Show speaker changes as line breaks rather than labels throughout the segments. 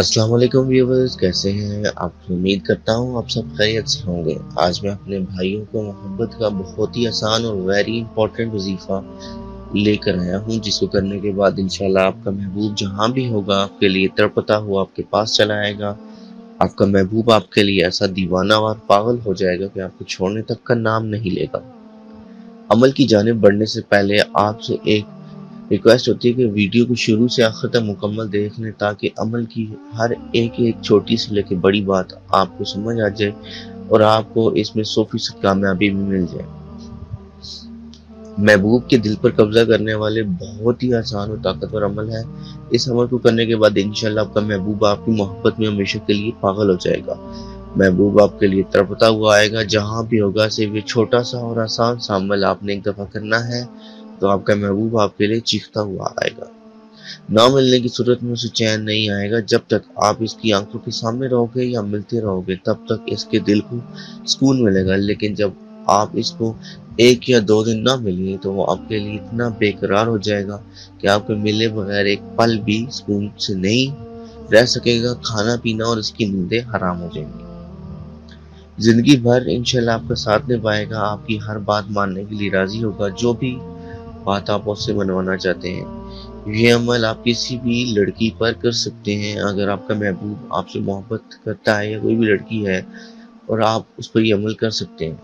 अस्सलाम वालेकुम व्यूअर्स, कैसे हैं आप? उम्मीद करता हूँ आप सब खैरियत से होंगे। आज मैं अपने भाइयों को मोहब्बत का बहुत ही आसान और वेरी इंपॉर्टेंट वजीफ़ा लेकर आया हूँ, जिसको करने के बाद इंशाल्लाह आपका महबूब जहाँ भी होगा आपके लिए तड़पता हुआ आपके पास चला आएगा। आपका महबूब आपके लिए ऐसा दीवाना और पागल हो जाएगा कि आपको छोड़ने तक का नाम नहीं लेगा। अमल की जानिब बढ़ने से पहले आपसे एक रिक्वेस्ट होती है कि वीडियो को शुरू से आखिर तक मुकम्मल देख लें, ताकि अमल की हर एक एक छोटी से लेकर बड़ी बात आपको समझ आ जाए और आपको इसमें 100% कामयाबी भी मिल जाए। महबूब के दिल पर कब्जा करने वाले बहुत ही आसान और ताकतवर अमल है। इस अमल को करने के बाद इंशाल्लाह आपका महबूब आपकी मोहब्बत में हमेशा के लिए पागल हो जाएगा। महबूब आपके लिए तड़पता हुआ आएगा जहां भी होगा। सिर्फ ये छोटा सा और आसान सा अमल आपने एक दफा करना है, तो आपका महबूब आपके लिए चीखता हुआ आएगा। ना मिलने की सूरत में उसे चैन नहीं आएगा। जब तक आप इसकी आंखों के सामने रहोगे या मिलते रहोगे, तब तक इसके दिल को सुकून मिलेगा। लेकिन जब आप इसको 1 या 2 दिन ना मिलिए, तो वो आपके लिए इतना बेकरार हो जाएगा कि आपके मिले बगैर एक पल भी सुकून से नहीं रह सकेगा। खाना पीना और इसकी नींदें हराम हो जाएंगी। जिंदगी भर इंशाल्लाह आपका साथ निभाएगा, आपकी हर बात मानने के लिए राजी होगा, जो भी बात आप उससे मनवाना चाहते हैं। ये अमल आप किसी भी लड़की पर कर सकते हैं। अगर आपका महबूब आपसे मोहब्बत करता है या कोई भी लड़की है, और आप उस पर ये अमल कर सकते हैं।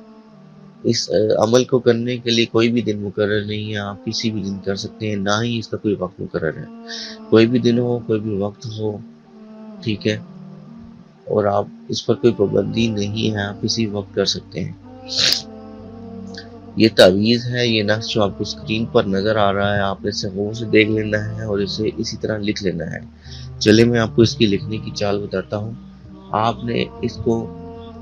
इस अमल को करने के लिए कोई भी दिन मुकर्रर नहीं है, आप किसी भी दिन कर सकते हैं, ना ही इसका कोई वक्त मुकर्रर है। कोई भी दिन हो, कोई भी वक्त हो, ठीक है। और आप इस पर कोई पाबंदी नहीं है, आप किसी वक्त कर सकते हैं। ये तावीज़ है, ये नक्श जो आपको स्क्रीन पर नज़र आ रहा है, आपने इसे गौर से देख लेना है और इसे इसी तरह लिख लेना है। चलिए मैं आपको इसकी लिखने की चाल बताता हूँ। आपने इसको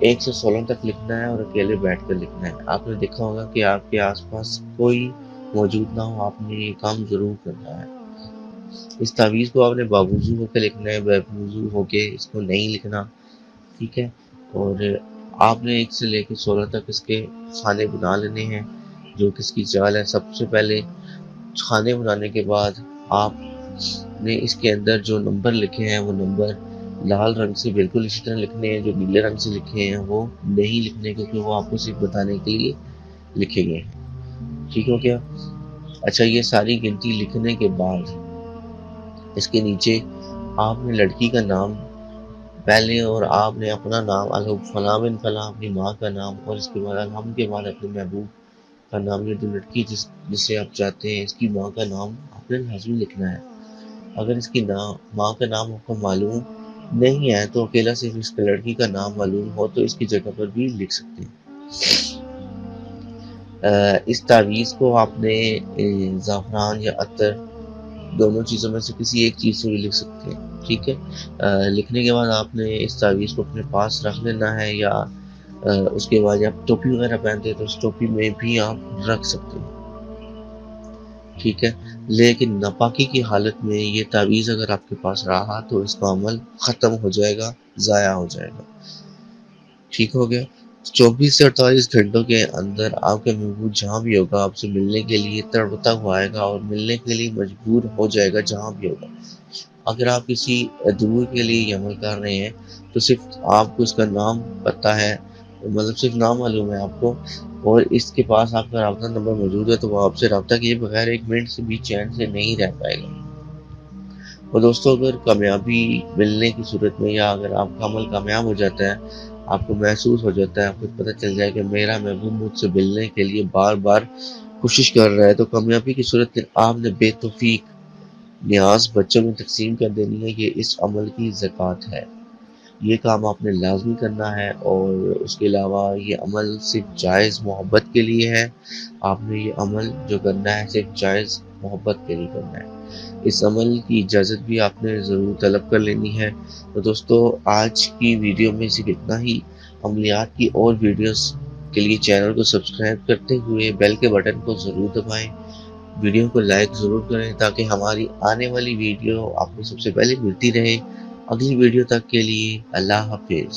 1 से 16 तक लिखना है और अकेले बैठ कर लिखना है। आपने देखा होगा कि आपके आसपास कोई मौजूद ना हो, आपने ये काम ज़रूर करना है। इस तावीज़ को आपने बावजू होकर लिखना है, बेवजू होके इसको नहीं लिखना, ठीक है। और आपने 1 से लेकर 16 तक इसके खाने बना लेने हैं। जो कि इसकी चाल है, सबसे पहले खाने बनाने के बाद आपने इसके अंदर जो नंबर लिखे हैं, वो नंबर लाल रंग से बिल्कुल इसी तरह लिखने हैं। जो नीले रंग से लिखे हैं वो नहीं लिखने, क्योंकि वो आपको सिर्फ बताने के लिए लिखे गए हैं। ठीक हो गया? अच्छा, ये सारी गिनती लिखने के बाद इसके नीचे आपने लड़की का नाम पहले, और आपने अपना नाम फलां बिन फलां, अपनी माँ का नाम, और इसके बाद अलहम के बाद अपने महबूब का नाम। ये जो लड़की जिसे आप चाहते हैं, इसकी माँ का नाम आपने लाजमी लिखना है। अगर इसकी माँ का नाम आपको मालूम नहीं है, तो अकेला सिर्फ इस लड़की का नाम मालूम हो तो इसकी जगह पर भी लिख सकते हैं। इस तावीज़ को आपने ज़ाफ़रान या अतर, दोनों चीज़ों में से किसी एक चीज़ से भी लिख सकते हैं, ठीक है। लिखने के बाद आपने इस तावीज़ को अपने पास रख लेना है, या उसके बाद आप टोपी वगैरह पहनते हैं तो उस टोपी में भी आप रख सकते हैं, ठीक है। लेकिन नापाकी की हालत में ये तावीज़ अगर आपके पास रहा, तो इसका अमल ख़त्म हो जाएगा, ज़ाया हो जाएगा। ठीक हो गया? 24 से 48 घंटों के अंदर आपका महबूब जहाँ भी होगा आपसे मिलने के लिए तड़पता हुआ आएगा, और मिलने के लिए मजबूर हो जाएगा जहाँ भी होगा। अगर आप किसी दूर के लिए ये अमल कर रहे हैं, तो सिर्फ आपको इसका नाम पता है, मतलब सिर्फ नाम मालूम है आपको, और इसके पास आपका राब्ता नंबर मौजूद है, तो वो आपसे राब्ता किए बगैर 1 मिनट से भी चैन से नहीं रह पाएगा। और दोस्तों, अगर कामयाबी मिलने की सूरत में, या अगर आपका अमल कामयाब हो जाता है, आपको महसूस हो जाता है, आपको पता चल जाए कि मेरा महबूब मुझसे मिलने के लिए बार बार कोशिश कर रहा है, तो कामयाबी की सूरत में आपने बेतौफीक न्याज बच्चों में तकसीम कर देनी है। ये इस अमल की ज़कात है। ये काम आपने लाजमी करना है, और उसके अलावा ये अमल सिर्फ जायज़ मोहब्बत के लिए है। आपने ये अमल जो करना है सिर्फ जायज़ मोहब्बत के लिए करना है। इस अमल की इजाज़त भी आपने ज़रूर तलब कर लेनी है। तो दोस्तों, आज की वीडियो में सिर्फ इतना ही। अमलियात की और वीडियोस के लिए चैनल को सब्सक्राइब करते हुए बेल के बटन को ज़रूर दबाएं। वीडियो को लाइक ज़रूर करें, ताकि हमारी आने वाली वीडियो आपको सबसे पहले मिलती रहे। अगली वीडियो तक के लिए अल्लाह हाफिज़।